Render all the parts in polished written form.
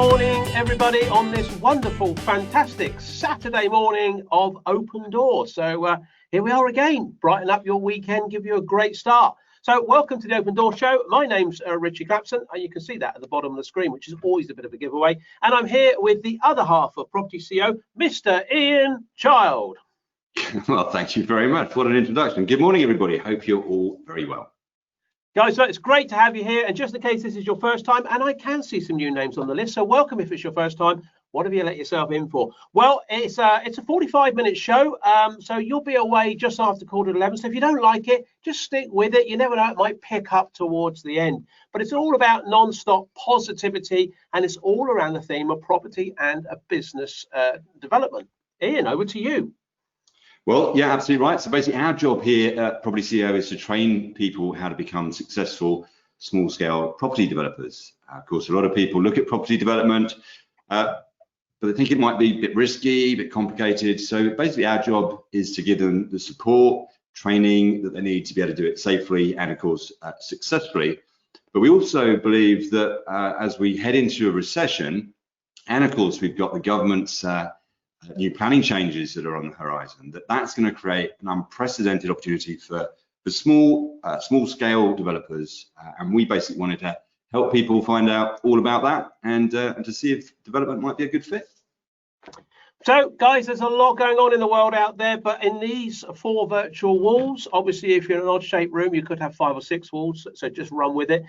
morning, everybody, on this wonderful, fantastic Saturday morning of Open Door. So here we are again, brighten up your weekend, give you a great start. So welcome to the Open Door Show. My name's Richie Clapson, and you can see that at the bottom of the screen, which is always a bit of a giveaway. And I'm here with the other half of propertyCEO, Mr. Ian Child. Well, thank you very much. What an introduction. Good morning, everybody. Hope you're all very well. Guys, so it's great to have you here. And just in case this is your first time, and I can see some new names on the list, so welcome if it's your first time. What have you let yourself in for? Well, it's a 45-minute show, so you'll be away just after 11:15. So if you don't like it, just stick with it. You never know, it might pick up towards the end. But it's all about non-stop positivity, and it's all around the theme of property and a business development. Ian, over to you. Well, yeah, absolutely right. So basically our job here at propertyCEO is to train people how to become successful small-scale property developers. Of course, a lot of people look at property development, but they think it might be a bit risky, a bit complicated. So basically our job is to give them the support, training that they need to be able to do it safely and of course successfully. But we also believe that as we head into a recession, and of course we've got the government's new planning changes that are on the horizon, that's going to create an unprecedented opportunity for small-scale developers, and we basically wanted to help people find out all about that and to see if development might be a good fit. So, guys, there's a lot going on in the world out there, but in these 4 virtual walls, obviously, if you're in an odd-shaped room, you could have 5 or 6 walls, so just run with it.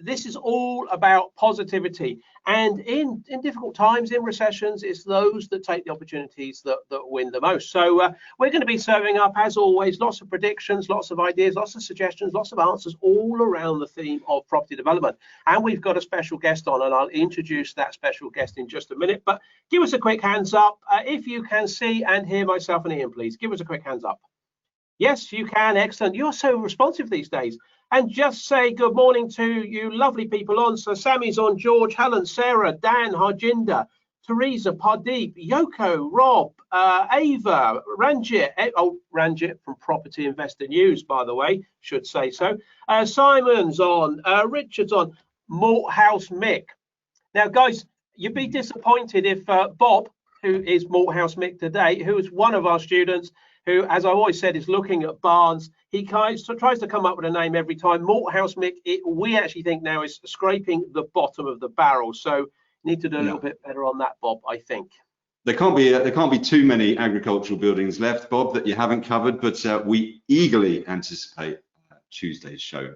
This is all about positivity. And in difficult times, in recessions, it's those that take the opportunities that win the most. So we're going to be serving up, as always, lots of predictions, lots of ideas, lots of suggestions, lots of answers, all around the theme of property development. And we've got a special guest on, and I'll introduce that special guest in just a minute. But give us a quick hands up if you can see and hear myself and Ian, please. Give us a quick hands up. Yes, you can. Excellent. You're so responsive these days. And just say good morning to you lovely people on. So Sammy's on, George, Helen, Sarah, Dan, Harjinder, Teresa, Pardeep, Yoko, Rob, Ava, Ranjit. Oh, Ranjit from Property Investor News, by the way, should say so. Simon's on, Richard's on, Malthouse Mick. Now, guys, you'd be disappointed if Bob, who is Malthouse Mick today, who is one of our students, who, as I always said, is looking at barns. He tries to come up with a name every time. Malthouse Mick, we actually think now is scraping the bottom of the barrel. So need to do a little bit better on that, Bob, I think. There can't be too many agricultural buildings left, Bob, that you haven't covered, but we eagerly anticipate Tuesday's show.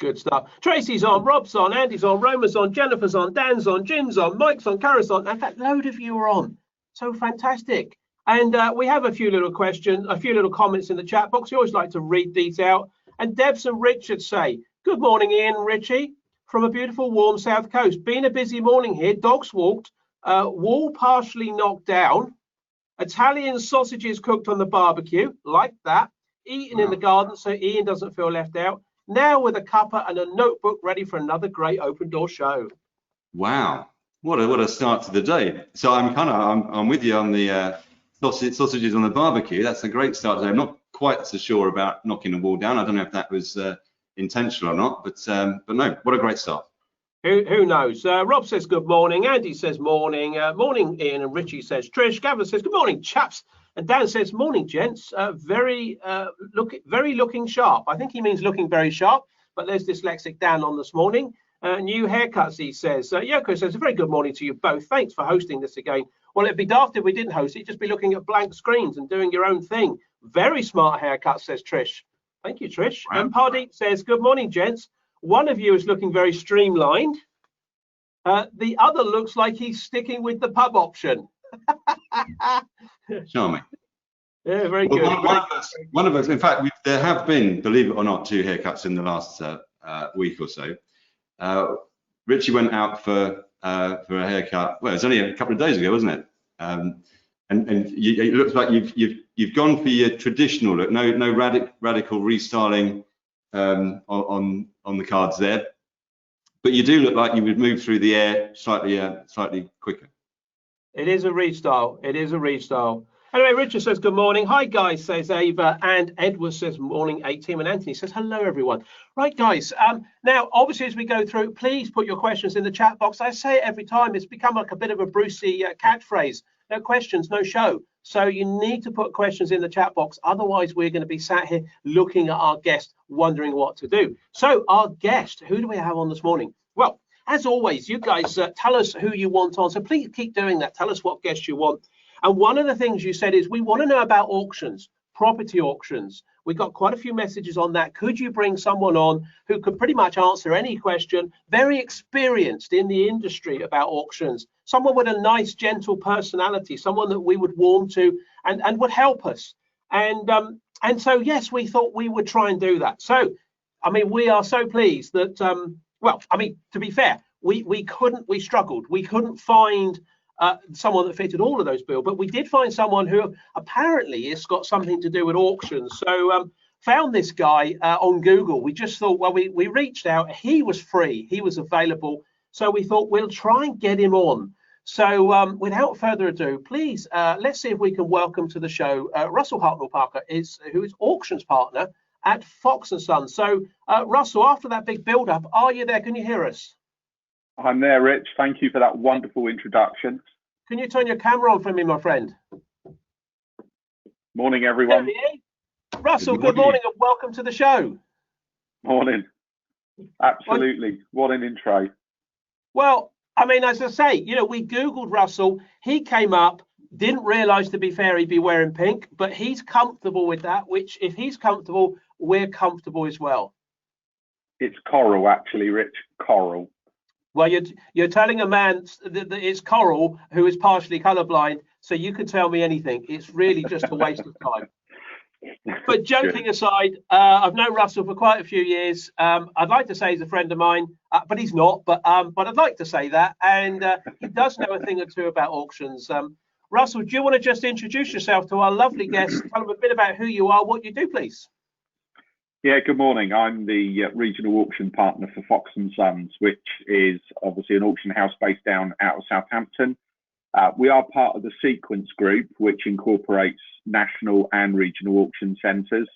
Good stuff. Tracy's on, Rob's on, Andy's on, Roma's on, Jennifer's on, Dan's on, Jim's on, Mike's on, Kara's on. In fact, a load of you are on. So fantastic. And we have a few little questions, a few little comments in the chat box. We always like to read these out. And Debs and Richard say, good morning, Ian and Richie, from a beautiful, warm south coast. Been a busy morning here. Dogs walked, wall partially knocked down, Italian sausages cooked on the barbecue, like that, eating in the garden so Ian doesn't feel left out. Now with a cuppa and a notebook ready for another great Open Door show. Wow, what a start to the day. So I'm with you on the sausages on the barbecue. That's a great start today. I'm not quite so sure about knocking the wall down. I don't know if that was intentional or not, but no, what a great start. Who knows? Rob says good morning. Andy says morning. Morning, Ian. And Richie says Trish. Gavin says good morning, chaps. And Dan says morning, gents. Very looking sharp. I think he means looking very sharp. But there's dyslexic Dan on this morning. New haircuts, he says. Yoko says a very good morning to you both. Thanks for hosting this again. Well, it'd be daft if we didn't host it. Just be looking at blank screens and doing your own thing. Very smart haircut, says Trish. Thank you, Trish. Wow. And Pardeep says, good morning, gents. One of you is looking very streamlined. The other looks like he's sticking with the pub option. Charming. Yeah, very good. One of us, in fact, there have been, believe it or not, 2 haircuts in the last week or so. Richie went out for a haircut. Well, it was only a couple of days ago, wasn't it? And it looks like you've gone for your traditional look. No radical restyling on the cards there. But you do look like you would move through the air slightly quicker. It is a restyle. It is a restyle. Anyway, Richard says, good morning. Hi, guys, says Ava. And Edward says, morning, A-Team. And Anthony says, hello, everyone. Right, guys. Now, obviously, as we go through, please put your questions in the chat box. I say it every time. It's become like a bit of a Brucey catchphrase. No questions, no show. So you need to put questions in the chat box. Otherwise, we're going to be sat here looking at our guest, wondering what to do. So our guest, who do we have on this morning? Well, as always, you guys tell us who you want on. So please keep doing that. Tell us what guest you want. And one of the things you said is we want to know about auctions, property auctions. We got quite a few messages on that. Could you bring someone on who could pretty much answer any question, very experienced in the industry about auctions, someone with a nice, gentle personality, someone that we would warm to and would help us. And so, yes, we thought we would try and do that. So, I mean, we are so pleased that, well, I mean, to be fair, we struggled. We couldn't find someone that fitted all of those bills, but we did find someone who apparently has got something to do with auctions. So found this guy on Google. We just thought, well, we reached out. He was free. He was available. So we thought we'll try and get him on. So without further ado, please, let's see if we can welcome to the show Russell Hartnell-Parker, who is auctions partner at Fox and Sons. So Russell, after that big build-up, are you there? Can you hear us? I'm there, Rich. Thank you for that wonderful introduction. Can you turn your camera on for me, my friend? Morning, everyone. Russell, good morning and welcome to the show. Morning. Absolutely. What an intro. Well, I mean, as I say, you know, we Googled Russell. He came up, didn't realise, to be fair, he'd be wearing pink, but he's comfortable with that, which if he's comfortable, we're comfortable as well. It's coral, actually, Rich. Coral. Well, you're telling a man that it's coral who is partially colourblind, so you can tell me anything. It's really just a waste of time. But joking aside, I've known Russell for quite a few years. I'd like to say he's a friend of mine, but he's not. But I'd like to say that, and he does know a thing or two about auctions. Russell, do you want to just introduce yourself to our lovely guest? Tell them a bit about who you are, what you do, please. Yeah, good morning. I'm the regional auction partner for Fox and Sons, which is obviously an auction house based down out of Southampton. We are part of the Sequence Group, which incorporates national and regional auction centres.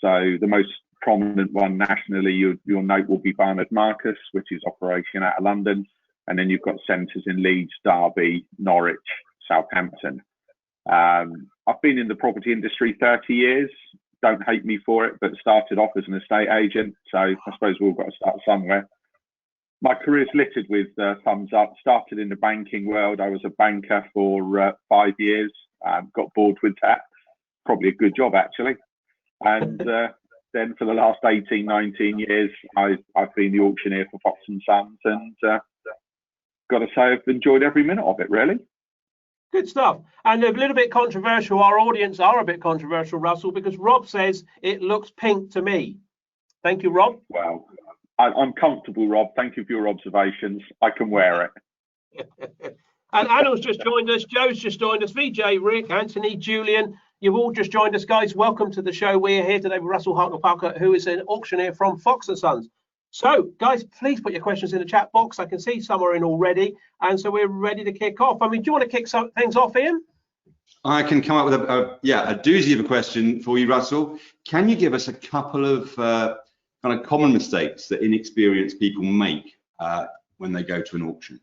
So the most prominent one nationally you'll note will be Barnard Marcus, which is operation out of London. And then you've got centres in Leeds, Derby, Norwich, Southampton. I've been in the property industry 30 years. Don't hate me for it, but started off as an estate agent. So I suppose we've all got to start somewhere. My career's littered with thumbs up. Started in the banking world. I was a banker for 5 years. Got bored with that. Probably a good job, actually. And then for the last 18, 19 years, I've been the auctioneer for Fox and Sons. And got to say, I've enjoyed every minute of it, really. Good stuff. And a little bit controversial. Our audience are a bit controversial, Russell, because Rob says it looks pink to me. Thank you, Rob. Well, I'm comfortable, Rob. Thank you for your observations. I can wear it. And Anil's just joined us. Joe's just joined us. VJ, Rick, Anthony, Julian. You've all just joined us, guys. Welcome to the show. We're here today with Russell Hartnell-Parker, who is an auctioneer from Fox and Sons. So, guys, please put your questions in the chat box. I can see some are in already. And so we're ready to kick off. I mean, do you want to kick some things off, Ian? I can come up with a doozy of a question for you, Russell. Can you give us a couple of kind of common mistakes that inexperienced people make when they go to an auction?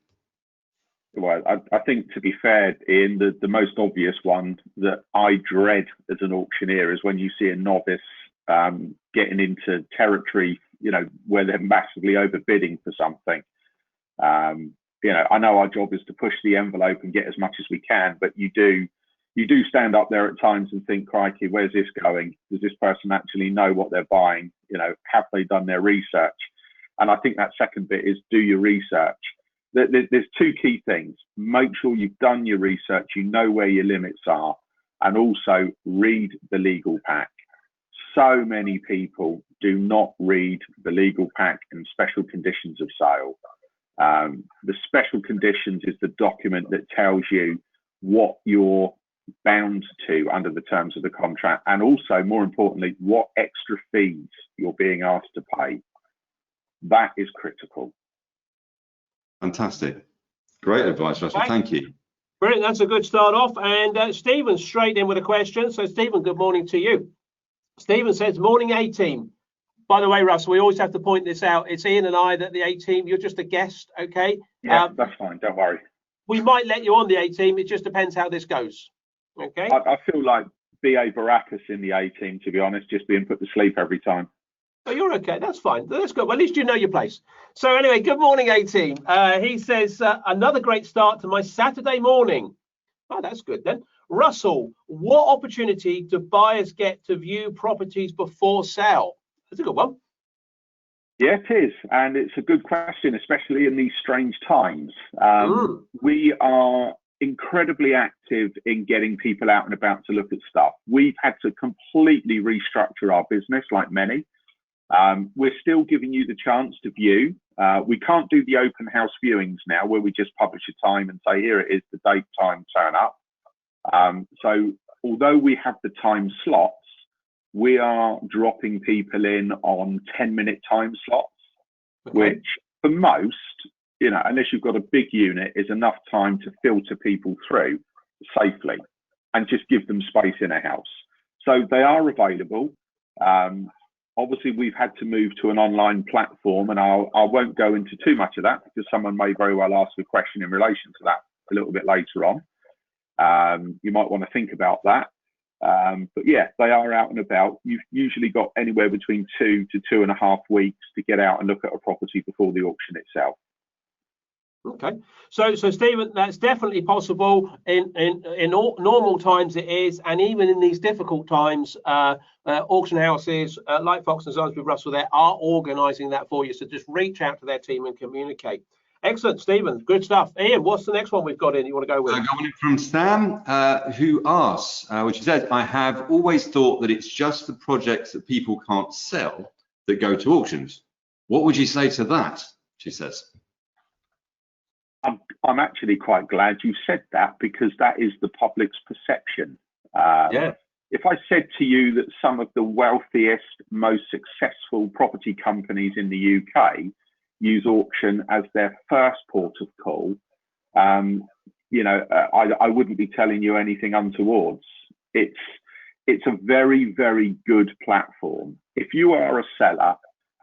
Well, I think, to be fair, Ian, the most obvious one that I dread as an auctioneer is when you see a novice getting into territory, you know, where they're massively overbidding for something. You know, I know our job is to push the envelope and get as much as we can, but you do stand up there at times and think, crikey, where's this going? Does this person actually know what they're buying? You know, have they done their research? And I think that second bit is do your research. There's two key things. Make sure you've done your research, you know where your limits are, and also read the legal pack. So many people do not read the legal pack and special conditions of sale. The special conditions is the document that tells you what you're bound to under the terms of the contract, and also, more importantly, what extra fees you're being asked to pay. That is critical. Fantastic. Great advice, Russell. Thank you. Brilliant. That's a good start off. And Stephen straight in with a question. So Stephen, good morning to you. Stephen says, morning A-team. By the way, Russ, we always have to point this out. It's Ian and I that the A-team. You're just a guest, okay? Yeah, that's fine. Don't worry. We might let you on the A-team. It just depends how this goes. Okay. I feel like B.A. Baracus in the A-team, to be honest, just being put to sleep every time. Oh, you're okay. That's fine. That's good. Well, at least you know your place. So anyway, good morning, A-team. He says, another great start to my Saturday morning. Oh, that's good then. Russell, what opportunity do buyers get to view properties before sale? That's a good one. Yeah, it is. And it's a good question, especially in these strange times. We are incredibly active in getting people out and about to look at stuff. We've had to completely restructure our business, like many. We're still giving you the chance to view. We can't do the open house viewings now where we just publish a time and say, here it is, the date, time, turn up. So although we have the time slots, we are dropping people in on 10-minute time slots, which for most, you know, unless you've got a big unit, is enough time to filter people through safely and just give them space in a house. So they are available. Obviously, we've had to move to an online platform, and I won't go into too much of that because someone may very well ask a question in relation to that a little bit later on. You might want to think about that. But yeah, they are out and about. You've usually got anywhere between 2 to 2.5 weeks to get out and look at a property before the auction itself. Okay, so Stephen, that's definitely possible in all normal times. It is, and even in these difficult times, auction houses like Fox and Sons with Russell there are organising that for you. So just reach out to their team and communicate. Excellent, Stephen. Good stuff. Ian, what's the next one we've got in you want to go with? Going from Sam, who asks, which says, I have always thought that it's just the projects that people can't sell that go to auctions. What would you say to that? She says. I'm actually quite glad you said that because that is the public's perception. If I said to you that some of the wealthiest, most successful property companies in the UK use auction as their first port of call, you know, I wouldn't be telling you anything untowards. It's a very, very good platform. If you are a seller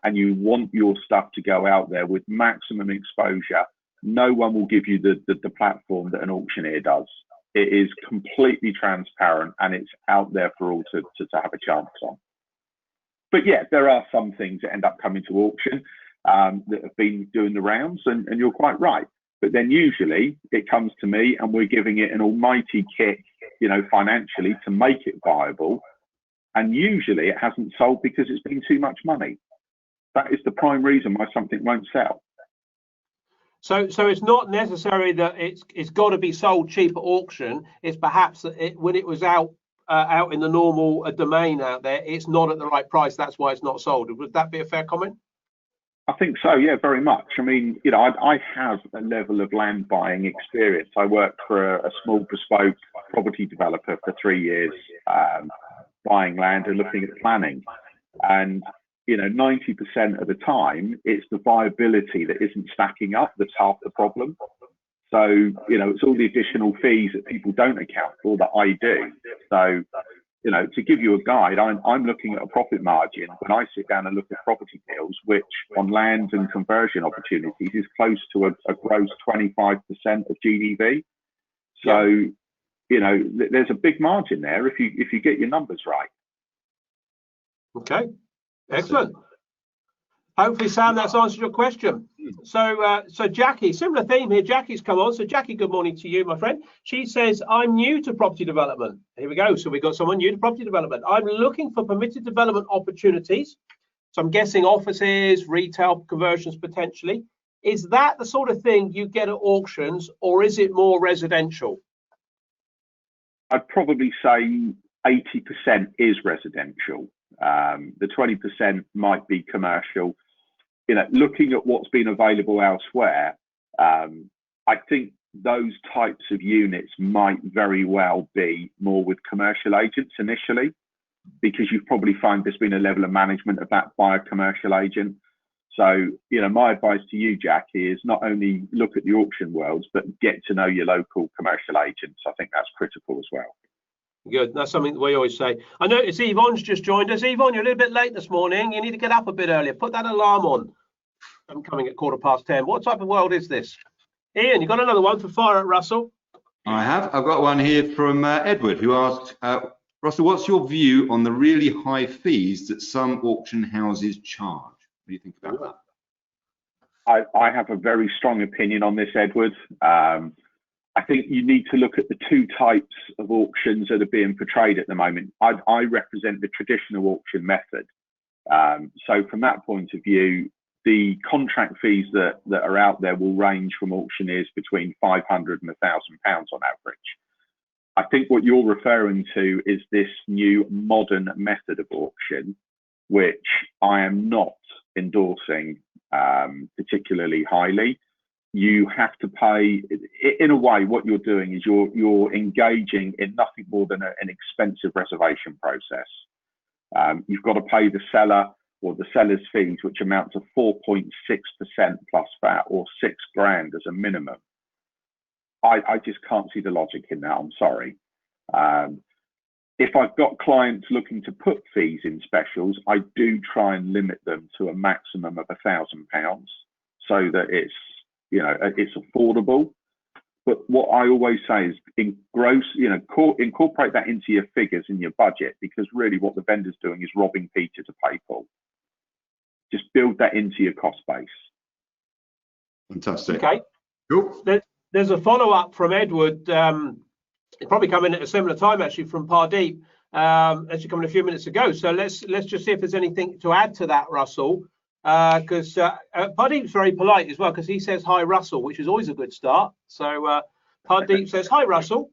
and you want your stuff to go out there with maximum exposure, no one will give you the platform that an auctioneer does. It is completely transparent and it's out there for all to have a chance on. But yeah, there are some things that end up coming to auction that have been doing the rounds, and you're quite right. But then usually it comes to me and we're giving it an almighty kick, you know, financially to make it viable. And usually it hasn't sold because it's been too much money. That is the prime reason why something won't sell. So it's not necessary that it's got to be sold cheap at auction. It's perhaps that when it was out in the normal domain out there, it's not at the right price. That's why it's not sold. Would that be a fair comment? I think so, yeah, very much. I mean, you know, I have a level of land buying experience. I worked for a small bespoke property developer for 3 years, buying land and looking at planning. And you know, 90% of the time, it's the viability that isn't stacking up that's half the problem. So, you know, it's all the additional fees that people don't account for that I do. So, you know, to give you a guide, I'm looking at a profit margin when I sit down and look at property deals, which on land and conversion opportunities is close to a gross 25% of GDV. So, you know, there's a big margin there if you get your numbers right. Okay. Excellent. Hopefully, Sam, that's answered your question. So Jackie, similar theme here. Jackie's come on. So Jackie, good morning to you, my friend. She says, I'm new to property development. Here we go. So we've got someone new to property development. I'm looking for permitted development opportunities. So I'm guessing offices, retail conversions potentially. Is that the sort of thing you get at auctions, or is it more residential? I'd probably say 80% is residential. The 20% might be commercial. You know, looking at what's been available elsewhere, I think those types of units might very well be more with commercial agents initially, because you've probably found there's been a level of management of that by a commercial agent. So, my advice to you, Jackie, is not only look at the auction worlds, but get to know your local commercial agents. I think that's critical as well. Good. That's something that we always say. I notice Yvonne's just joined us. Yvonne, you're a little bit late this morning. You need to get up a bit earlier. Put that alarm on. I'm coming at 10:15. What type of world is this? Ian, you got another one for fire at Russell? I have. I've got one here from Edward, who asked, Russell, what's your view on the really high fees that some auction houses charge? What do you think about that? I have a very strong opinion on this, Edward. I think you need to look at the two types of auctions that are being portrayed at the moment. I represent the traditional auction method. So from that point of view, the contract fees that are out there will range from auctioneers between £500 and £1,000 on average. I think what you're referring to is this new modern method of auction, which I am not endorsing particularly highly. You have to pay, in a way, what you're doing is you're engaging in nothing more than an expensive reservation process. You've got to pay the seller or the seller's fees, which amount to 4.6% plus VAT, or £6,000 as a minimum. I just can't see the logic in that. I'm sorry. If I've got clients looking to put fees in specials, I do try and limit them to a maximum of £1,000 so that it's affordable. But what I always say is incorporate that into your figures in your budget, because really what the vendor's doing is robbing Peter to pay Paul. Just build that into your cost base. Fantastic. Okay. Cool. There's a follow-up from Edward. It probably come in at a similar time actually from Pardeep, actually coming a few minutes ago. So let's just see if there's anything to add to that, Russell. Because Pardeep's very polite as well, because he says hi Russell, which is always a good start. So Pardeep says, hi Russell,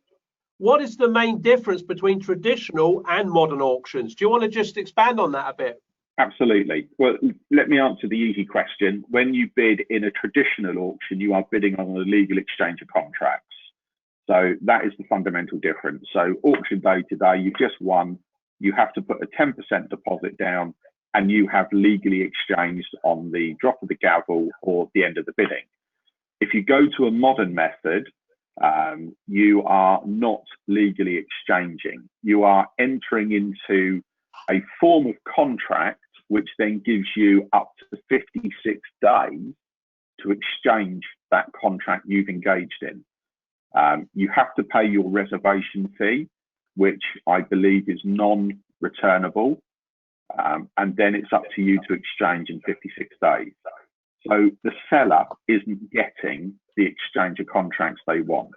what is the main difference between traditional and modern auctions? Do you want to just expand on that a bit? Absolutely. Well, let me answer the easy question. When you bid in a traditional auction, you are bidding on a legal exchange of contracts. So that is the fundamental difference. So auction day today, you've just won, you have to put a 10% deposit down, and you have legally exchanged on the drop of the gavel or the end of the bidding. If you go to a modern method, you are not legally exchanging. You are entering into a form of contract, which then gives you up to 56 days to exchange that contract you've engaged in. You have to pay your reservation fee, which I believe is non-returnable. And then it's up to you to exchange in 56 days. So the seller isn't getting the exchange of contracts they want.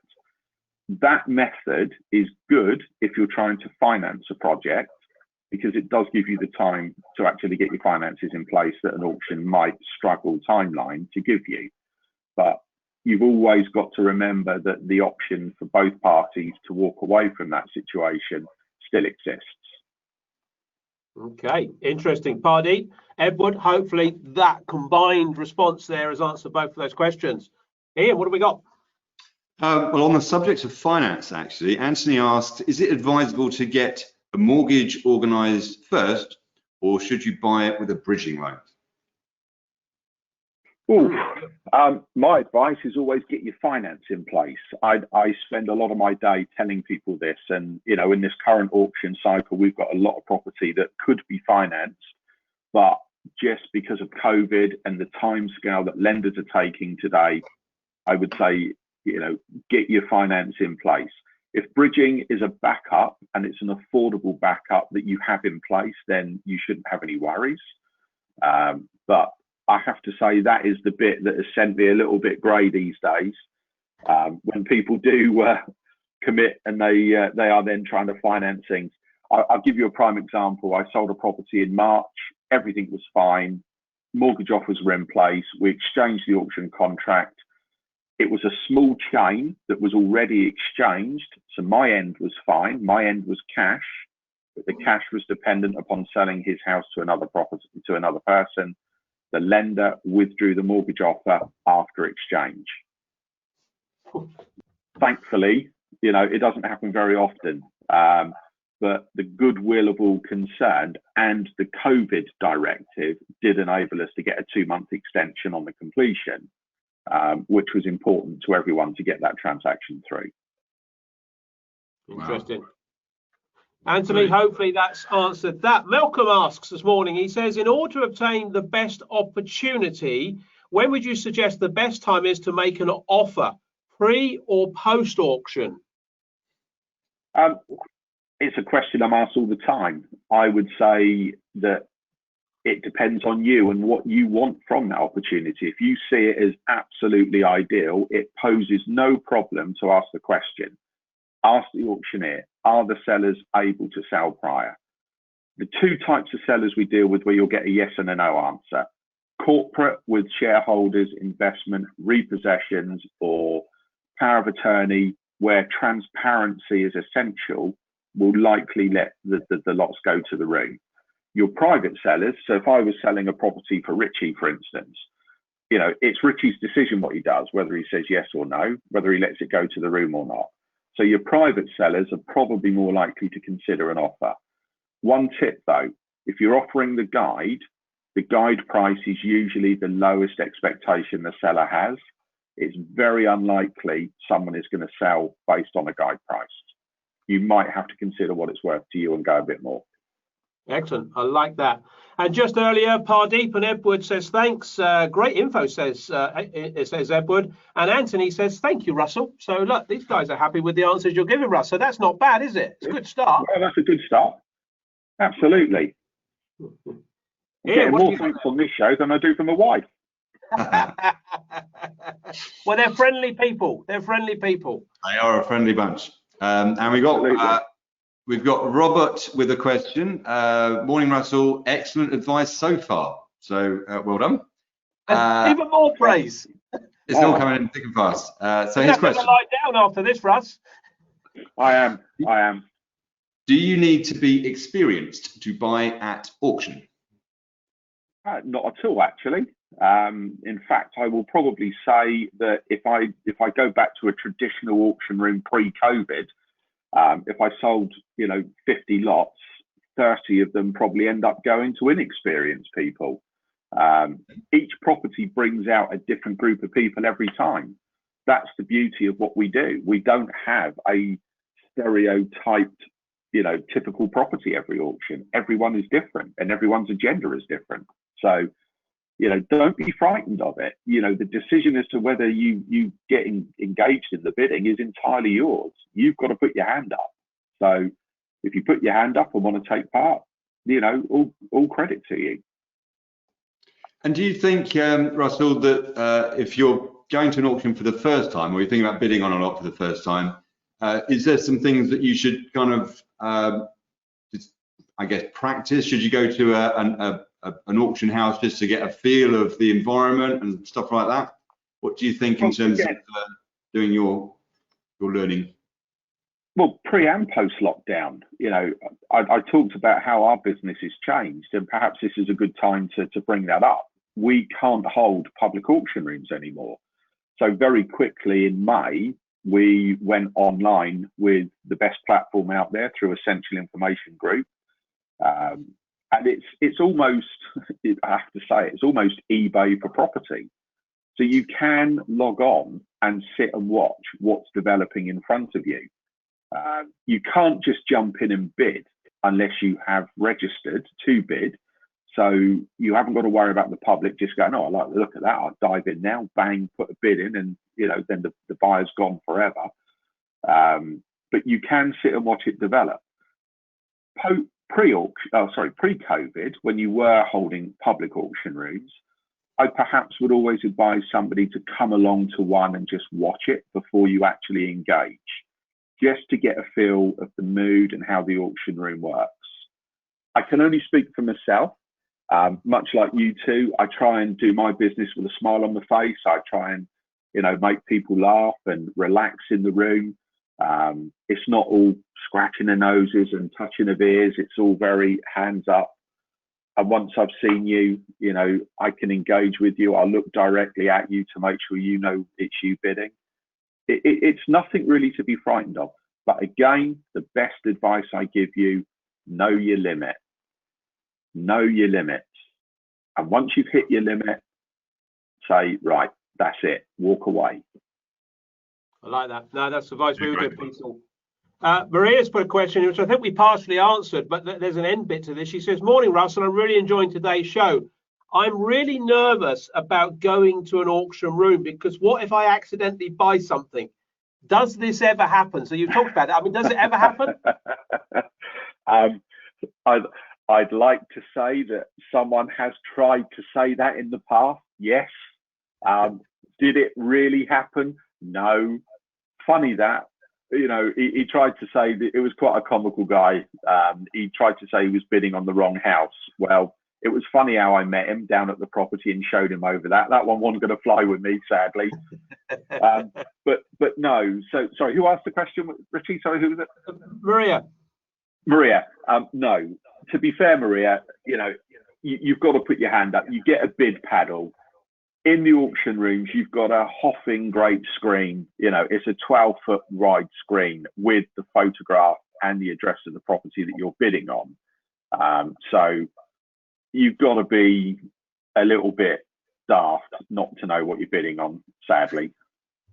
That method is good if you're trying to finance a project, because it does give you the time to actually get your finances in place that an auction might struggle timeline to give you. But you've always got to remember that the option for both parties to walk away from that situation still exists. Okay, interesting. Pardeep, Edward, hopefully that combined response there has answered both of those questions. Ian, what have we got? Well, on the subject of finance, actually, Anthony asked, is it advisable to get a mortgage organised first, or should you buy it with a bridging loan? My advice is always get your finance in place. I spend a lot of my day telling people this, and in this current auction cycle, we've got a lot of property that could be financed, but just because of COVID and the timescale that lenders are taking today, I would say, get your finance in place. If bridging is a backup and it's an affordable backup that you have in place, then you shouldn't have any worries. But I have to say that is the bit that has sent me a little bit grey these days. When people do commit and they are then trying to finance things. I'll give you a prime example. I sold a property in March. Everything was fine. Mortgage offers were in place. We exchanged the auction contract. It was a small chain that was already exchanged. So my end was fine. My end was cash, but the cash was dependent upon selling his house to another property, to another person. The lender withdrew the mortgage offer after exchange. Thankfully, it doesn't happen very often. but the goodwill of all concerned and the COVID directive did enable us to get a 2-month extension on the completion, which was important to everyone to get that transaction through. Interesting. Wow. Anthony, hopefully that's answered that. Malcolm asks this morning, he says, in order to obtain the best opportunity, when would you suggest the best time is to make an offer, pre or post auction? It's a question I'm asked all the time. I would say that it depends on you and what you want from that opportunity. If you see it as absolutely ideal, it poses no problem to ask the question. Ask the auctioneer, are the sellers able to sell prior? The 2 types of sellers we deal with where you'll get a yes and a no answer. Corporate with shareholders, investment, repossessions, or power of attorney where transparency is essential, will likely let the lots go to the room. Your private sellers, so if I was selling a property for Richie, for instance, you know, it's Richie's decision what he does, whether he says yes or no, whether he lets it go to the room or not. So your private sellers are probably more likely to consider an offer. One tip though, if you're offering the guide price is usually the lowest expectation the seller has. It's very unlikely someone is going to sell based on a guide price. You might have to consider what it's worth to you and go a bit more. Excellent. I like that. And just earlier, Pardeep and Edward says, thanks. Great info, says Edward. And Anthony says, thank you, Russell. So look, these guys are happy with the answers you're giving, Russ. So that's not bad, is it? It's a good start. Well, that's a good start. Absolutely. I'm getting more thanks on this show than I do from my wife. Well, they're friendly people. They're friendly people. They are a friendly bunch. And we've got Robert with a question. Morning, Russell. Excellent advice so far. So well done. Even more praise. It's all coming in thick and fast. So his question. Lie down after this, Russ. I am. Do you need to be experienced to buy at auction? Not at all, actually. In fact, I will probably say that if I go back to a traditional auction room pre-COVID, if I sold, 50 lots, 30 of them probably end up going to inexperienced people. Each property brings out a different group of people every time. That's the beauty of what we do. We don't have a stereotyped, typical property every auction. Everyone is different and everyone's agenda is different. So, don't be frightened of it. The decision as to whether you get engaged in the bidding is entirely yours. You've got to put your hand up. So if you put your hand up and want to take part, all credit to you. And do you think, Russell, that if you're going to an auction for the first time, or you're thinking about bidding on a lot for the first time, is there some things that you should kind of, practice? Should you go to an auction house just to get a feel of the environment and stuff like that? What do you think in terms of doing your learning? Well, pre and post lockdown, I talked about how our business has changed, and perhaps this is a good time to bring that up. We can't hold public auction rooms anymore. So very quickly in May, we went online with the best platform out there through Essential Information Group. And it's almost, I have to say, it's almost eBay for property. So you can log on and sit and watch what's developing in front of you. You can't just jump in and bid unless you have registered to bid. So you haven't got to worry about the public just going, oh, I like the look at that. I'll dive in now, bang, put a bid in, and then the buyer's gone forever. But you can sit and watch it develop. Pre-COVID, when you were holding public auction rooms, I perhaps would always advise somebody to come along to one and just watch it before you actually engage, just to get a feel of the mood and how the auction room works. I can only speak for myself. Much like you two, I try and do my business with a smile on my face. I try and, make people laugh and relax in the room. It's not all scratching their noses and touching of ears. It's all very hands up. And once I've seen you, I can engage with you. I'll look directly at you to make sure it's you bidding. It's nothing really to be frightened of. But again, the best advice I give you, know your limit. Know your limits. And once you've hit your limit, say, right, that's it, walk away. I like that. No, that's advice we would give people. Maria's put a question, which I think we partially answered, but there's an end bit to this. She says, morning, Russell, I'm really enjoying today's show. I'm really nervous about going to an auction room because what if I accidentally buy something? Does this ever happen? So you've talked about it. I mean, does it ever happen? I'd like to say that someone has tried to say that in the past. Yes. Did it really happen? No. Funny that, you know, he tried to say that it was quite a comical guy. He tried to say he was bidding on the wrong house. Well, it was funny how I met him down at the property and showed him over that. That one wasn't going to fly with me, sadly. But no. So sorry, who asked the question? Richie, sorry, who was it? Maria. Maria. No. To be fair, Maria, you know, you've got to put your hand up. You get a bid paddle. In the auction rooms, you've got a Hoffing great screen. You know, it's a 12-foot wide screen with the photograph and the address of the property that you're bidding on. So you've got to be a little bit daft not to know what you're bidding on, sadly.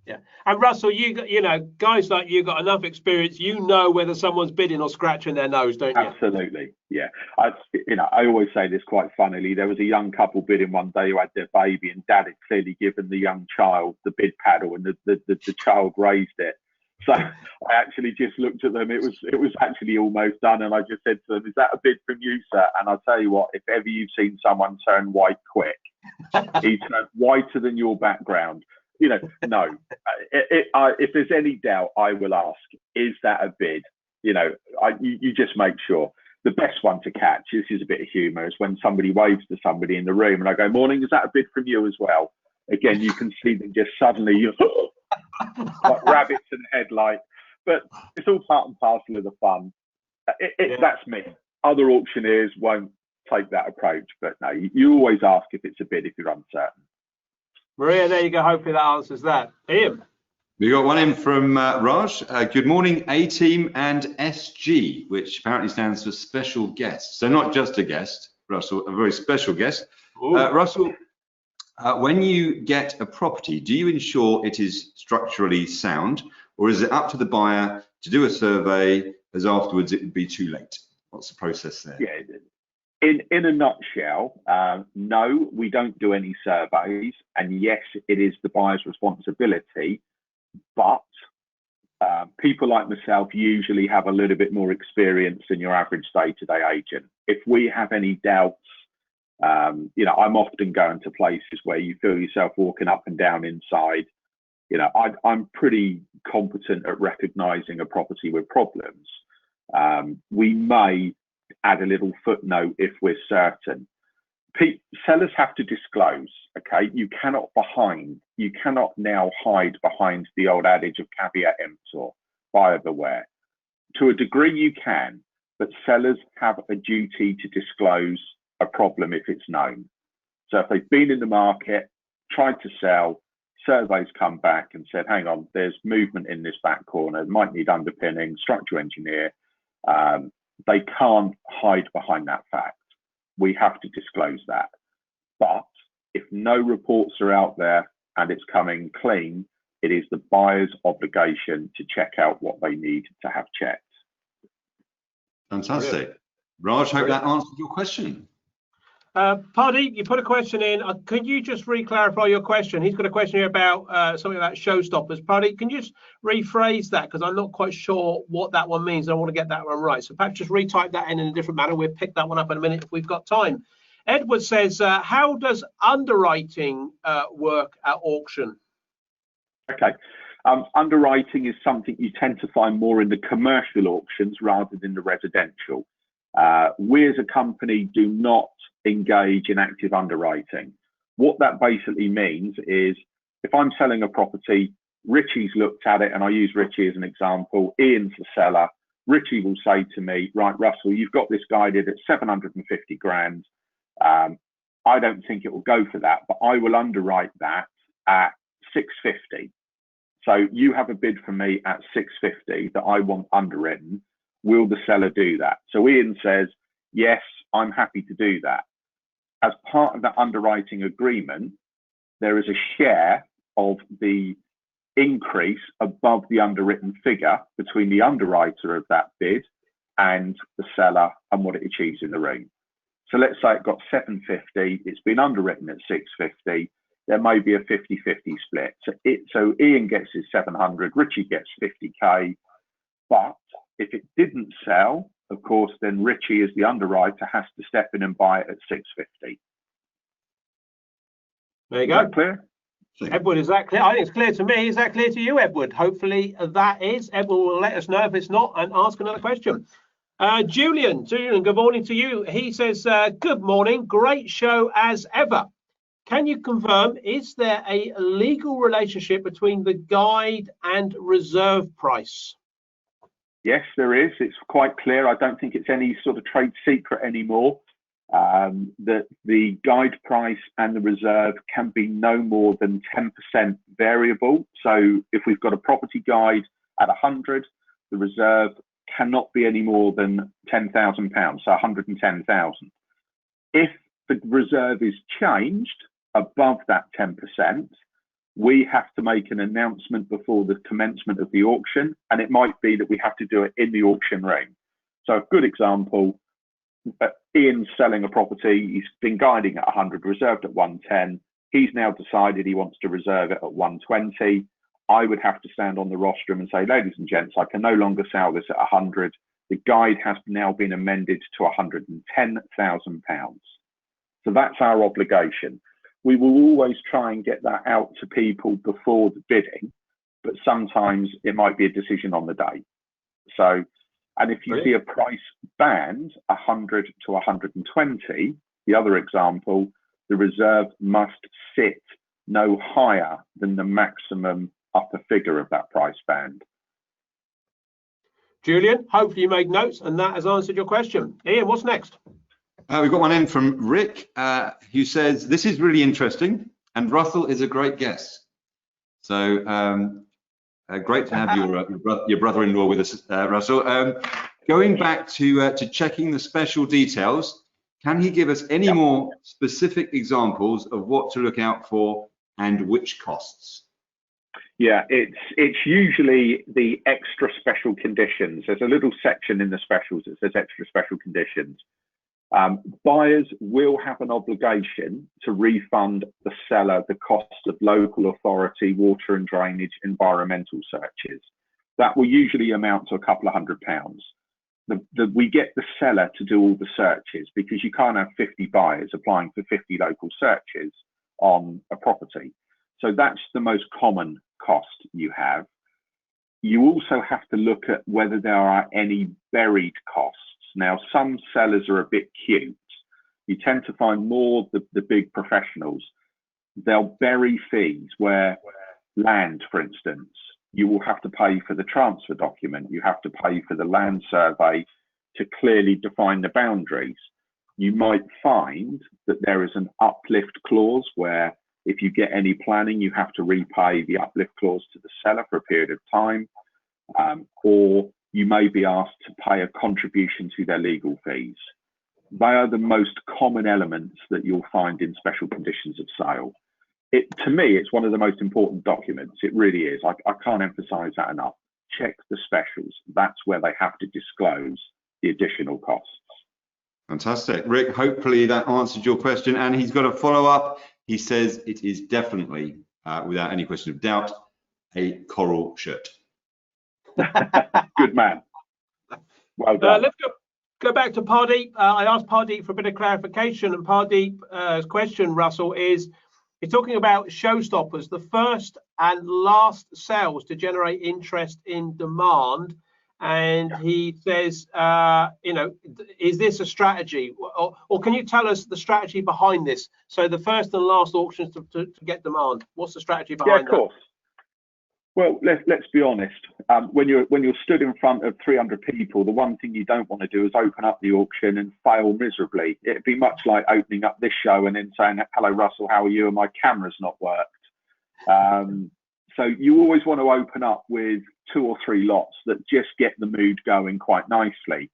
Yeah. And Russell, you know, guys like you got enough experience. You know whether someone's bidding or scratching their nose, don't you? Absolutely. Yeah. I always say this quite funnily. There was a young couple bidding one day who had their baby, and Dad had clearly given the young child the bid paddle, and the child raised it. So I actually just looked at them. It was actually almost done, and I just said to them, "Is that a bid from you, sir?" And I'll tell you what, if ever you've seen someone turn white quick, he turned whiter than your background. You know, no. If there's any doubt, I will ask, is that a bid? You know, you just make sure. The best one to catch, this is a bit of humour, is when somebody waves to somebody in the room and I go, morning, is that a bid from you as well? Again, you can see them just suddenly, like rabbits in a headlight. But it's all part and parcel of the fun. That's me. Other auctioneers won't take that approach. But no, you always ask if it's a bid if you're uncertain. Maria, there you go. Hopefully that answers that. Ian. We got one in from Raj. Good morning, A-Team and SG, which apparently stands for special guest. So not just a guest, Russell, a very special guest. Russell, when you get a property, do you ensure it is structurally sound, or is it up to the buyer to do a survey, as afterwards it would be too late? What's the process there? Yeah. In a nutshell, no, we don't do any surveys, and yes, it is the buyer's responsibility, but people like myself usually have a little bit more experience than your average day-to-day agent. If we have any doubts, you know, I'm often going to places where you feel yourself walking up and down inside. You know, I'm pretty competent at recognizing a property with problems. We may add a little footnote if we're certain. Sellers have to disclose, okay? You cannot now hide behind the old adage of caveat emptor, buyer beware. To a degree you can, but sellers have a duty to disclose a problem if it's known. So if they've been in the market, tried to sell, surveys come back and said, hang on, there's movement in this back corner, might need underpinning, structural engineer, they can't hide behind that fact. We have to disclose that. But if no reports are out there and it's coming clean, it is the buyer's obligation to check out what they need to have checked. Fantastic. Brilliant. Raj, hope that answered your question. Paddy, you put a question in. Could you just re-clarify your question? He's got a question here about something about showstoppers. Paddy, can you just rephrase that? Because I'm not quite sure what that one means. I want to get that one right. So perhaps just retype that in a different manner. We'll pick that one up in a minute if we've got time. Edward says, how does underwriting work at auction? Okay. Underwriting is something you tend to find more in the commercial auctions rather than the residential. We as a company do not engage in active underwriting. What that basically means is if I'm selling a property, Richie's looked at it, and I use Richie as an example, Ian's the seller. Richie will say to me, right, Russell, you've got this guided at 750 grand. I don't think it will go for that, but I will underwrite that at 650. So you have a bid from me at 650 that I want underwritten. Will the seller do that? So Ian says, yes, I'm happy to do that. As part of that underwriting agreement, there is a share of the increase above the underwritten figure between the underwriter of that bid and the seller and what it achieves in the room. So let's say it got 750, it's been underwritten at 650, there may be a 50-50 split. So Ian gets his 700, Richie gets 50K, but if it didn't sell, of course, then Richie as the underwriter has to step in and buy it at 650. There you go. Is that clear? Edward, is that clear? I think it's clear to me. Is that clear to you, Edward? Hopefully that is. Edward will let us know if it's not and ask another question. Julian, good morning to you. He says, good morning, great show as ever. Can you confirm, is there a legal relationship between the guide and reserve price? Yes, there is. It's quite clear. I don't think it's any sort of trade secret anymore. That the guide price and the reserve can be no more than 10% variable. So if we've got a property guide at 100, the reserve cannot be any more than £10,000, so 110,000. If the reserve is changed above that 10%, we have to make an announcement before the commencement of the auction, and it might be that we have to do it in the auction room. So a good example, Ian's selling a property, he's been guiding at 100, reserved at 110. He's now decided he wants to reserve it at 120. I would have to stand on the rostrum and say, ladies and gents, I can no longer sell this at 100. The guide has now been amended to £110,000. So that's our obligation. We will always try and get that out to people before the bidding, but sometimes it might be a decision on the day. So, and if you see a price band 100 to 120, the other example, the reserve must sit no higher than the maximum upper figure of that price band. Julian, hopefully you made notes and that has answered your question. Ian, what's next? We've got one in from Rick, who says, this is really interesting and Russell is a great guest. So great to have your brother-in-law with us, Russell. Going back to checking the special details, can he give us any more specific examples of what to look out for and which costs? Yeah, it's usually the extra special conditions. There's a little section in the specials that says extra special conditions. Buyers will have an obligation to refund the seller the cost of local authority, water and drainage, environmental searches. That will usually amount to a couple of £100. We get the seller to do all the searches because you can't have 50 buyers applying for 50 local searches on a property. So that's the most common cost you have. You also have to look at whether there are any buried costs. Now, some sellers are a bit cute. You tend to find more the big professionals. They'll bury fees where land, for instance, you will have to pay for the transfer document. You have to pay for the land survey to clearly define the boundaries. You might find that there is an uplift clause where if you get any planning, you have to repay the uplift clause to the seller for a period of time, or you may be asked to pay a contribution to their legal fees. They are the most common elements that you'll find in special conditions of sale. To me, it's one of the most important documents. It really is. I can't emphasize that enough. Check the specials. That's where they have to disclose the additional costs. Fantastic. Rick, hopefully that answered your question. And he's got a follow-up. He says it is definitely, without any question of doubt, a coral shirt. Good man. Well done. Let's go back to Pardeep. I asked Pardeep for a bit of clarification, and Pardeep's question, Russell, is he's talking about showstoppers, the first and last sales to generate interest in demand. And he says, is this a strategy, or can you tell us the strategy behind this? So the first and last auctions to get demand. What's the strategy behind that? Yeah, of course. Well, let's be honest. When you're stood in front of 300 people, the one thing you don't want to do is open up the auction and fail miserably. It'd be much like opening up this show and then saying, "Hello, Russell, how are you?" and my camera's not worked. So you always want to open up with 2 or 3 lots that just get the mood going quite nicely.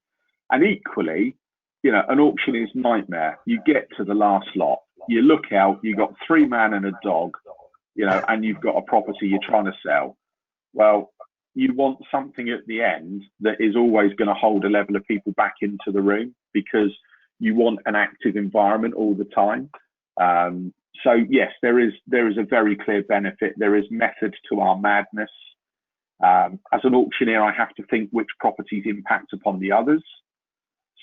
And equally, you know, an auctioneer's nightmare. You get to the last lot, you look out, you've got 3 man and a dog, you know, and you've got a property you're trying to sell. Well, you want something at the end that is always going to hold a level of people back into the room, because you want an active environment all the time. So yes, there is a very clear benefit. There is method to our madness. As an auctioneer, I have to think which properties impact upon the others.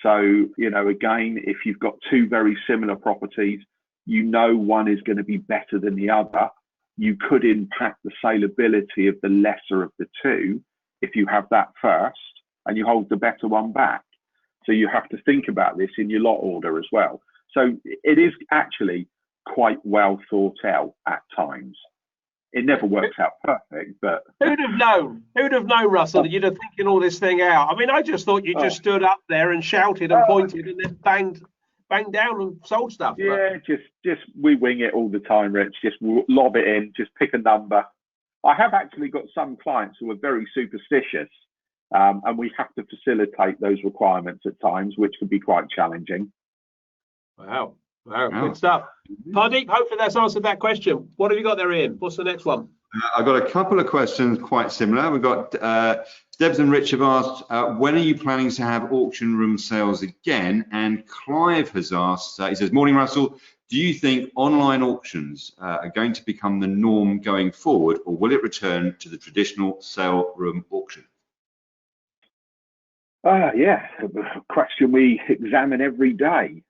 So, you know, again, if you've got 2 very similar properties, you know one is going to be better than the other. You could impact the saleability of the lesser of the 2 if you have that first and you hold the better one back. So you have to think about this in your lot order as well. So it is actually quite well thought out at times. It never works out perfect, but who'd have known? Who'd have known, Russell, that you'd have thinking all this thing out? I mean, I just thought you just stood up there and shouted and pointed and then banged down and sold stuff. Yeah, just we wing it all the time, Rich. Just lob it in, just pick a number. I have actually got some clients who are very superstitious, and we have to facilitate those requirements at times, which can be quite challenging. Wow. Good stuff. Pardeep, hopefully that's answered that question. What have you got there, Ian? What's the next one? I've got a couple of questions quite similar. We've got Debs and Rich have asked, when are you planning to have auction room sales again? And Clive has asked, he says, morning, Russell. Do you think online auctions are going to become the norm going forward, or will it return to the traditional sale room auction? Yeah, a question we examine every day.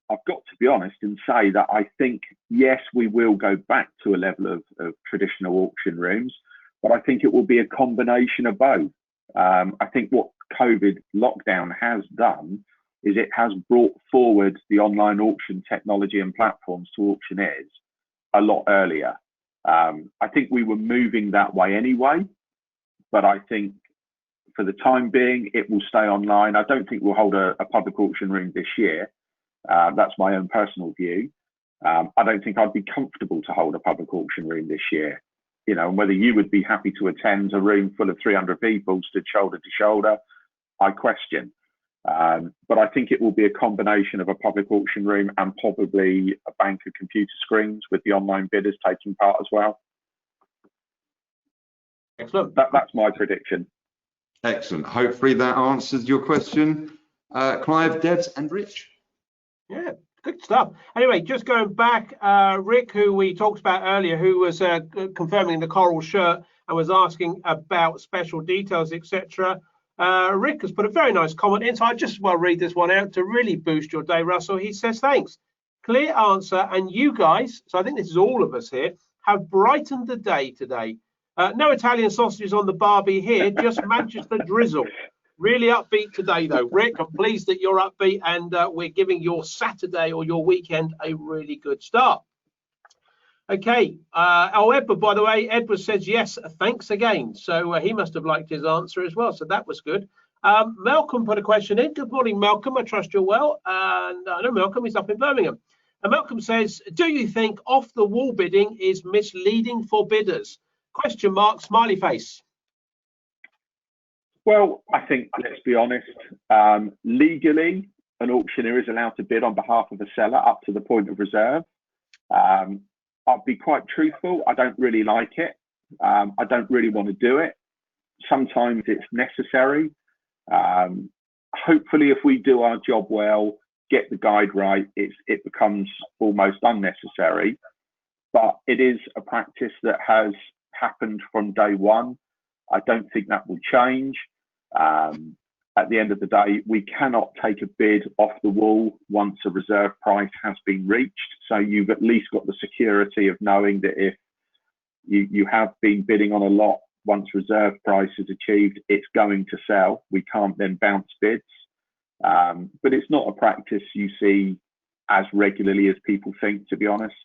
I've got to be honest and say that I think, yes, we will go back to a level of traditional auction rooms, but I think it will be a combination of both. I think what COVID lockdown has done is it has brought forward the online auction technology and platforms to auctioneers a lot earlier. I think we were moving that way anyway, but I think for the time being, it will stay online. I don't think we'll hold a public auction room this year. That's my own personal view. I don't think I'd be comfortable to hold a public auction room this year. You know, and whether you would be happy to attend a room full of 300 people stood shoulder to shoulder, I question. But I think it will be a combination of a public auction room and probably a bank of computer screens with the online bidders taking part as well. Excellent. That's my prediction. Excellent. Hopefully that answers your question. Clive, Debs and Rich. Yeah, good stuff. Anyway, just going back, Rick, who we talked about earlier, who was confirming the coral shirt and was asking about special details, etc. Rick has put a very nice comment in, so I just will read this one out to really boost your day, Russell. He says, thanks. Clear answer, and you guys, so I think this is all of us here, have brightened the day today. No Italian sausages on the barbie here, just Manchester drizzle. Really upbeat today, though, Rick. I'm pleased that you're upbeat, and we're giving your Saturday or your weekend a really good start. Okay. Edward, by the way, Edward says yes, thanks again. So he must have liked his answer as well. So that was good. Malcolm put a question in. Good morning, Malcolm. I trust you're well. And I know Malcolm is up in Birmingham. And Malcolm says, do you think off-the-wall bidding is misleading for bidders? Question mark, smiley face. Well, I think, let's be honest, legally, an auctioneer is allowed to bid on behalf of a seller up to the point of reserve. I'll be quite truthful. I don't really like it. I don't really want to do it. Sometimes it's necessary. Hopefully, if we do our job well, get the guide right, it becomes almost unnecessary. But it is a practice that has happened from day one. I don't think that will change. At the end of the day, we cannot take a bid off the wall once a reserve price has been reached. So you've at least got the security of knowing that if you have been bidding on a lot, once reserve price is achieved, it's going to sell. We can't then bounce bids. But it's not a practice you see as regularly as people think, to be honest.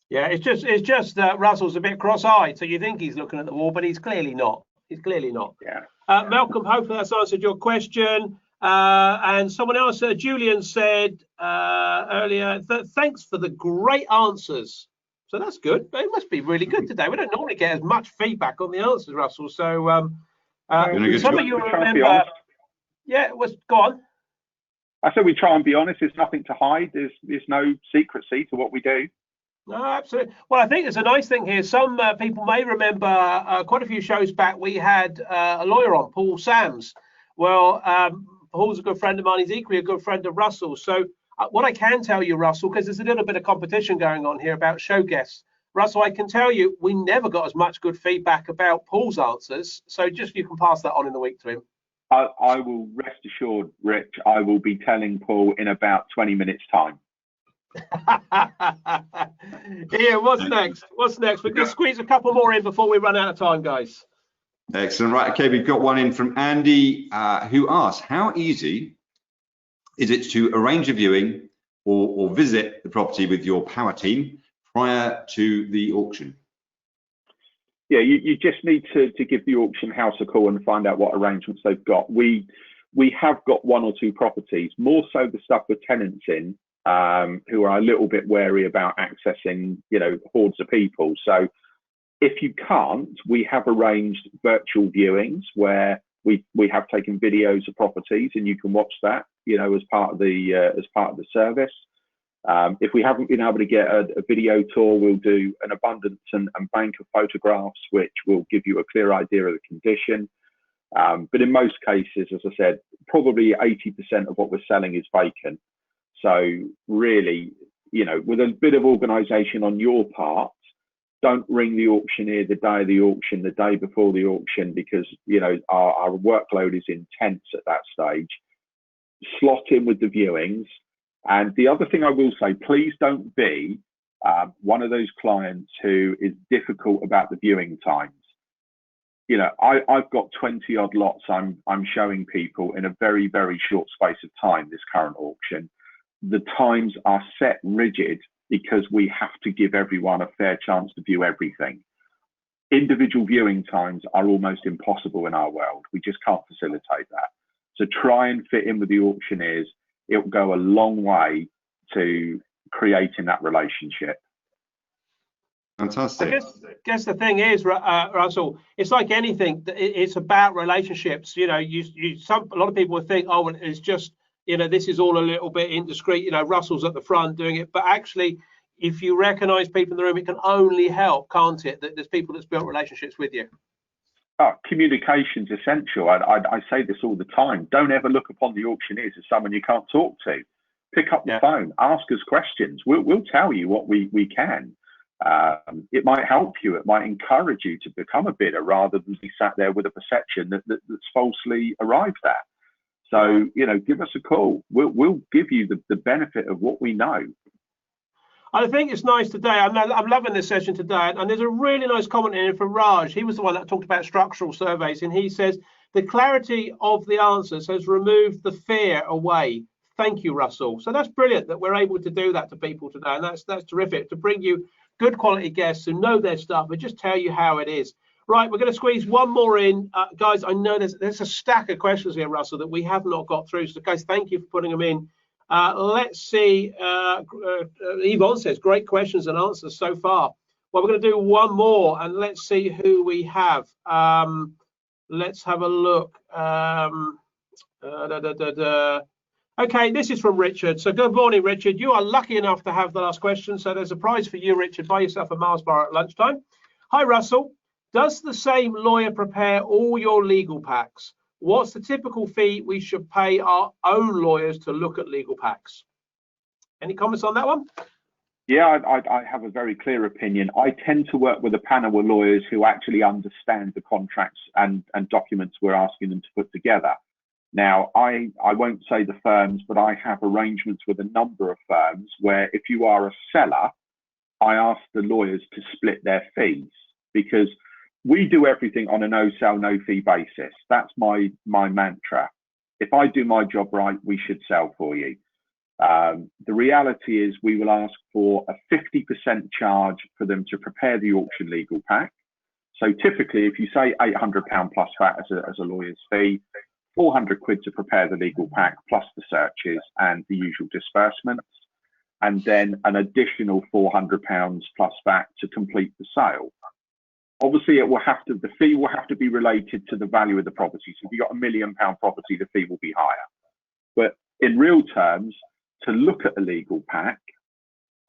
Yeah, it's just Russell's a bit cross-eyed, so you think he's looking at the wall, but he's clearly not. He's clearly not. Yeah. Malcolm, hopefully that's answered your question. And someone else, Julian said earlier, thanks for the great answers. So that's good. It must be really good today. We don't normally get as much feedback on the answers, Russell. So some of you remember. Yeah, go on. I said we try and be honest. There's nothing to hide. There's no secrecy to what we do. No, absolutely. Well, I think there's a nice thing here. Some people may remember quite a few shows back, we had a lawyer on, Paul Sams. Well, Paul's a good friend of mine. He's equally a good friend of Russell. So what I can tell you, Russell, because there's a little bit of competition going on here about show guests. Russell, I can tell you, we never got as much good feedback about Paul's answers. So just you can pass that on in the week to him. I will rest assured, Rich, I will be telling Paul in about 20 minutes time. Yeah, what's next? We're going to squeeze a couple more in before we run out of time, guys. Excellent. Right. Okay, we've got one in from Andy who asks, how easy is it to arrange a viewing or visit the property with your power team prior to the auction? Yeah, you just need to give the auction house a call and find out what arrangements they've got. We have got one or two properties, more so the stuff with tenants in, who are a little bit wary about accessing, hordes of people. So if you can't, we have arranged virtual viewings where we have taken videos of properties and you can watch that, as part of the service. If we haven't been able to get a video tour, we'll do an abundance and bank of photographs, which will give you a clear idea of the condition. But in most cases, as I said, probably 80% of what we're selling is vacant. So really, with a bit of organisation on your part, don't ring the auctioneer the day of the auction, the day before the auction, because our workload is intense at that stage. Slot in with the viewings. And the other thing I will say, please don't be one of those clients who is difficult about the viewing times. I've got 20 odd lots I'm showing people in a very, very short space of time, this current auction. The times are set rigid because we have to give everyone a fair chance to view everything. Individual viewing times are almost impossible in our world. We just can't facilitate that. So try and fit in with the auctioneers. It will go a long way to creating that relationship. Fantastic. I guess the thing is, Russell, it's like anything. It's about relationships. A lot of people would think, oh, well, it's just, this is all a little bit indiscreet. Russell's at the front doing it, but actually, if you recognise people in the room, it can only help, can't it? That there's people that's built relationships with you. Communication's essential. I say this all the time. Don't ever look upon the auctioneers as someone you can't talk to. Pick up the phone, ask us questions. We'll tell you what we can. It might help you. It might encourage you to become a bidder rather than be sat there with a perception that's falsely arrived at. So, give us a call. We'll give you the benefit of what we know. I think it's nice today. I'm loving this session today. And there's a really nice comment in here from Raj. He was the one that talked about structural surveys. And he says, the clarity of the answers has removed the fear away. Thank you, Russell. So that's brilliant that we're able to do that to people today. And that's terrific to bring you good quality guests who know their stuff and just tell you how it is. Right, we're going to squeeze one more in. Guys, I know there's a stack of questions here, Russell, that we have not got through. So, guys, thank you for putting them in. Let's see. Yvonne says, great questions and answers so far. Well, we're going to do one more and let's see who we have. Let's have a look. Okay, this is from Richard. So good morning, Richard. You are lucky enough to have the last question. So there's a prize for you, Richard. Buy yourself a Mars bar at lunchtime. Hi, Russell. Does the same lawyer prepare all your legal packs? What's the typical fee we should pay our own lawyers to look at legal packs? Any comments on that one? Yeah, I have a very clear opinion. I tend to work with a panel of lawyers who actually understand the contracts and documents we're asking them to put together. Now, I won't say the firms, but I have arrangements with a number of firms where if you are a seller, I ask the lawyers to split their fees because we do everything on a no sell, no fee basis. That's my mantra. If I do my job right, we should sell for you. The reality is we will ask for a 50% charge for them to prepare the auction legal pack. So typically, if you say £800 plus VAT as a lawyer's fee, 400 quid to prepare the legal pack plus the searches and the usual disbursements. and then an additional £400 plus VAT to complete the sale. Obviously, the fee will have to be related to the value of the property. So if you've got £1 million property, the fee will be higher. But in real terms, to look at a legal pack,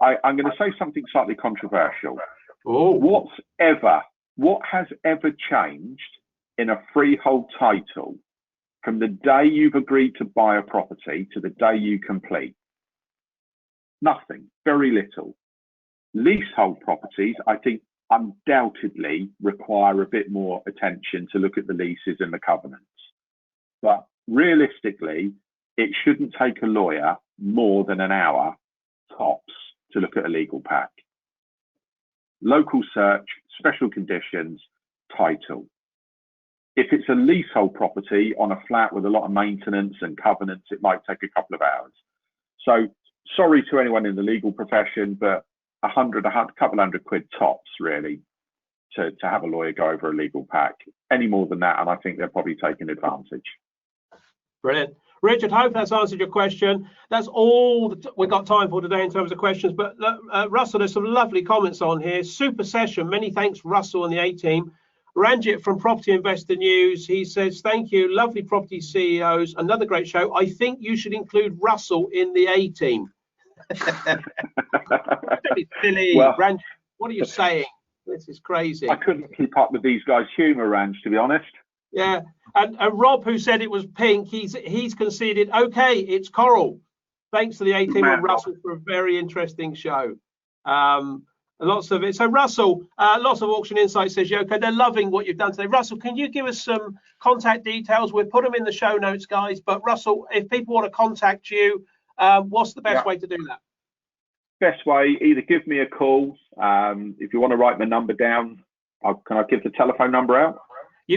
I'm going to say something slightly controversial. Oh. What has ever changed in a freehold title from the day you've agreed to buy a property to the day you complete? Nothing, very little. Leasehold properties, I think, undoubtedly require a bit more attention to look at the leases and the covenants. But realistically, it shouldn't take a lawyer more than an hour tops to look at a legal pack. Local search, special conditions, title. If it's a leasehold property on a flat with a lot of maintenance and covenants, it might take a couple of hours. So sorry to anyone in the legal profession, but a couple hundred quid tops really to have a lawyer go over a legal pack. Any more than that, and I think they're probably taking advantage. Brilliant. Richard, hope that's answered your question. That's all we've got time for today in terms of questions. But Russell, there's some lovely comments on here. Super session. Many thanks, Russell and the A-team. Ranjit from Property Investor News, he says, thank you, lovely property CEOs. Another great show. I think you should include Russell in the A-team. Silly. Well, Ranjit, what are you saying? This is crazy. I couldn't keep up with these guys' humour, Ranj, to be honest. Yeah, and Rob, who said it was pink, he's conceded, okay, it's coral. Thanks to the A-team and Russell for a very interesting show. Lots of it. So Russell, lots of Auction Insights says, Yoko, they're loving what you've done today. Russell, can you give us some contact details? We'll put them in the show notes, guys. But Russell, if people want to contact you, what's the best way to do that? Best way, either give me a call. If you want to write my number down, can I give the telephone number out?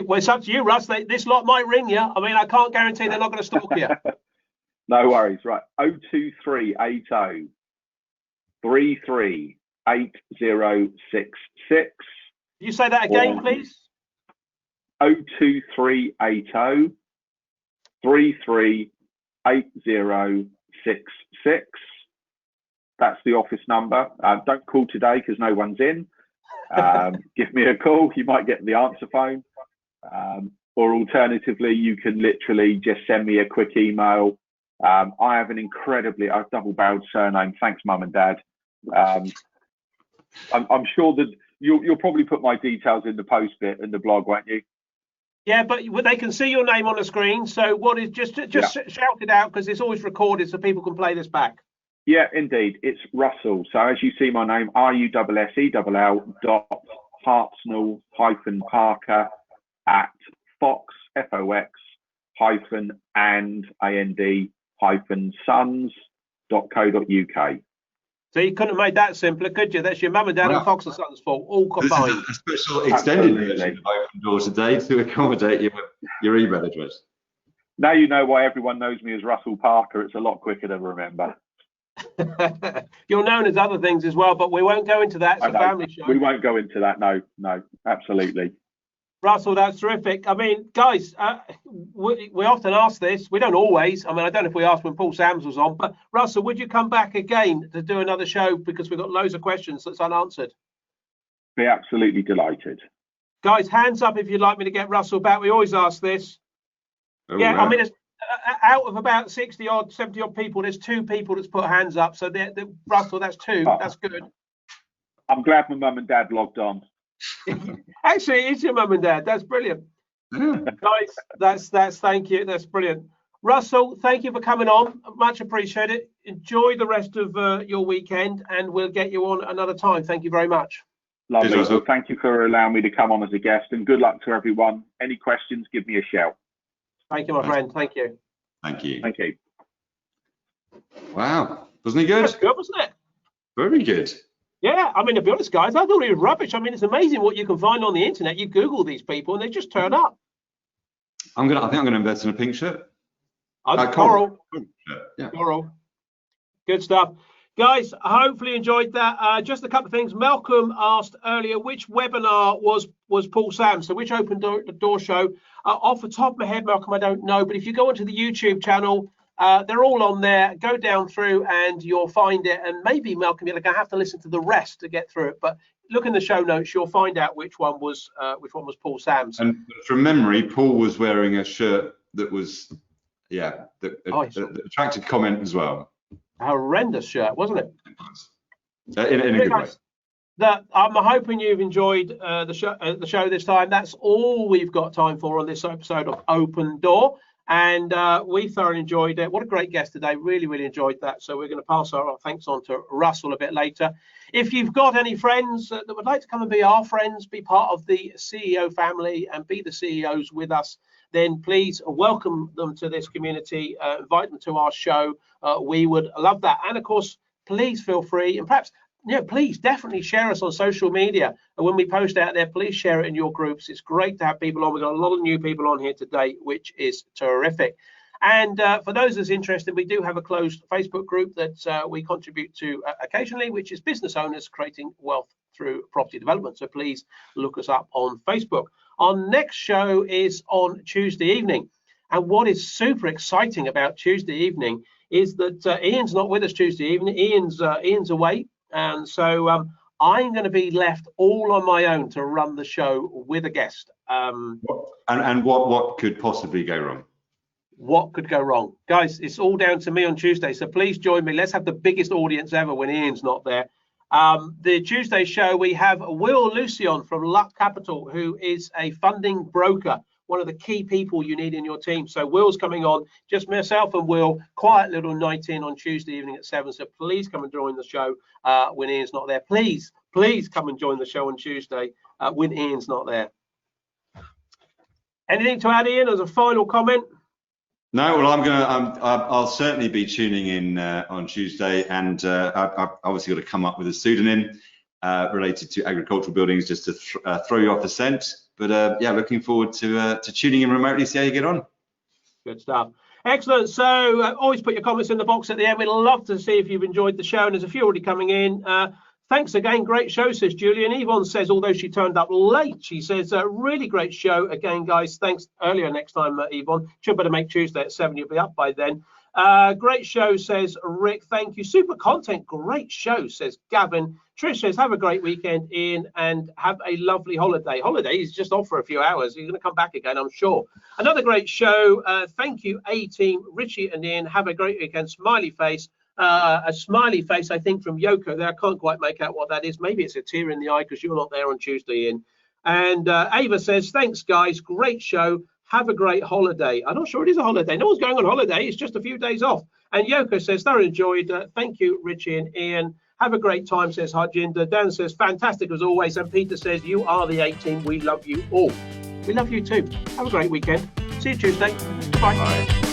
Well, it's up to you, Russ. This lot might ring you. I mean, I can't guarantee they're not going to stalk you. No worries. Right. 02380 338066. You say that again, please? 02380 338066. That's the office number. Don't call today because no one's in. Give me a call. You might get the answer phone. Or alternatively, you can literally just send me a quick email. I have an incredibly double-barreled surname. Thanks, Mum and Dad. I'm sure that you'll probably put my details in the post bit in the blog, won't you? Yeah, but they can see your name on the screen. So what is just shout it out because it's always recorded so people can play this back. Yeah, indeed. It's Russell. So as you see my name, RUSSELL.Hartnell-Parker at Fox, Fox, _Sons.co.uk. So you couldn't have made that simpler, could you? That's your mum and dad and Fox and Sons fault, all combined. This is a special extended version of Open Doors today to accommodate your email address. Now you know why everyone knows me as Russell Parker. It's a lot quicker to remember. You're known as other things as well, but we won't go into that. It's a family show. We won't go into that. No, absolutely. Russell, that's terrific. I mean, guys, we often ask this. We don't always. I mean, I don't know if we asked when Paul Sams was on, but Russell, would you come back again to do another show because we've got loads of questions that's unanswered? Be absolutely delighted. Guys, hands up if you'd like me to get Russell back. We always ask this. Oh, yeah, right. I mean, it's, out of about 60 odd, 70 odd people, there's 2 people that's put hands up. So Russell, that's 2. Oh, that's good. I'm glad my mum and dad logged on. Actually, it's your mum and dad. That's brilliant. Guys, that's thank you. That's brilliant. Russell, thank you for coming on. Much appreciated. Enjoy the rest of your weekend, and we'll get you on another time. Thank you very much. Lovely. Well, thank you for allowing me to come on as a guest, and good luck to everyone. Any questions, give me a shout. Thank you, my friend. Thank you. Thank you. Thank you. Wow. Wasn't he good? That's good, wasn't it? Very good. Yeah, I mean, to be honest, guys, I thought it was rubbish. I mean, it's amazing what you can find on the internet. You Google these people and they just turn up. I think I'm gonna invest in a pink shirt. Coral. Yeah. Coral. Good stuff. Guys, I hopefully enjoyed that. Just a couple of things. Malcolm asked earlier, which webinar was Paul Sams? So which Open Door show? Off the top of my head, Malcolm, I don't know. But if you go onto the YouTube channel, They're all on there. Go down through and you'll find it. And maybe, Malcolm, you're going to have to listen to the rest to get through it. But look in the show notes, you'll find out which one was Paul Sam's. And from memory, Paul was wearing a shirt that was, that attracted comment as well. A horrendous shirt, wasn't it? In a good way. I'm hoping you've enjoyed the show this time. That's all we've got time for on this episode of Open Door. And we thoroughly enjoyed it. What a great guest today. Really, really enjoyed that. So we're going to pass our thanks on to Russell a bit later. If you've got any friends that would like to come and be our friends, be part of the CEO family and be the CEOs with us, then please welcome them to this community, invite them to our show. We would love that. And of course, please feel free, and perhaps, please definitely share us on social media. And when we post out there, please share it in your groups. It's great to have people on. We've got a lot of new people on here today, which is terrific. And for those that's interested, we do have a closed Facebook group that we contribute to occasionally, which is Business Owners Creating Wealth Through Property Development. So please look us up on Facebook. Our next show is on Tuesday evening. And what is super exciting about Tuesday evening is that Ian's not with us Tuesday evening. Ian's away. And so I'm going to be left all on my own to run the show with a guest. And what could possibly go wrong? What could go wrong? Guys, it's all down to me on Tuesday. So please join me. Let's have the biggest audience ever when Ian's not there. The Tuesday show, we have Will Lucian from Luck Capital, who is a funding broker, one of the key people you need in your team. So Will's coming on, just myself and Will, quiet little night in on Tuesday evening at 7. So please come and join the show when Ian's not there. Please come and join the show on Tuesday when Ian's not there. Anything to add, Ian, as a final comment? No, well, I'll certainly be tuning in on Tuesday, and I've obviously got to come up with a pseudonym related to agricultural buildings just to throw you off the scent. But looking forward to tuning in remotely, see how you get on. Good stuff. Excellent. So always put your comments in the box at the end. We'd love to see if you've enjoyed the show, and there's a few already coming in. Thanks again. Great show, says Julian. Yvonne says, although she turned up late, she says, really great show. Again, guys, thanks earlier next time, Yvonne. Should better make Tuesday at 7. You'll be up by then. Great show, says Rick. Thank you. Super content. Great show, says Gavin. Trish says, have a great weekend, Ian, and have a lovely holiday. Holiday is just off for a few hours. He's going to come back again, I'm sure. Another great show. Thank you, A-Team, Richie and Ian. Have a great weekend. Smiley face. A smiley face, I think, from Yoko there. I can't quite make out what that is. Maybe it's a tear in the eye because you're not there on Tuesday, Ian. And Ava says, thanks, guys. Great show. Have a great holiday. I'm not sure it is a holiday. No one's going on holiday. It's just a few days off. And Yoko says, thoroughly enjoyed. Thank you, Richie and Ian. Have a great time, says Harjinder. Dan says, fantastic as always. And Peter says, you are the A-Team. We love you all. We love you too. Have a great weekend. See you Tuesday. Bye. Bye.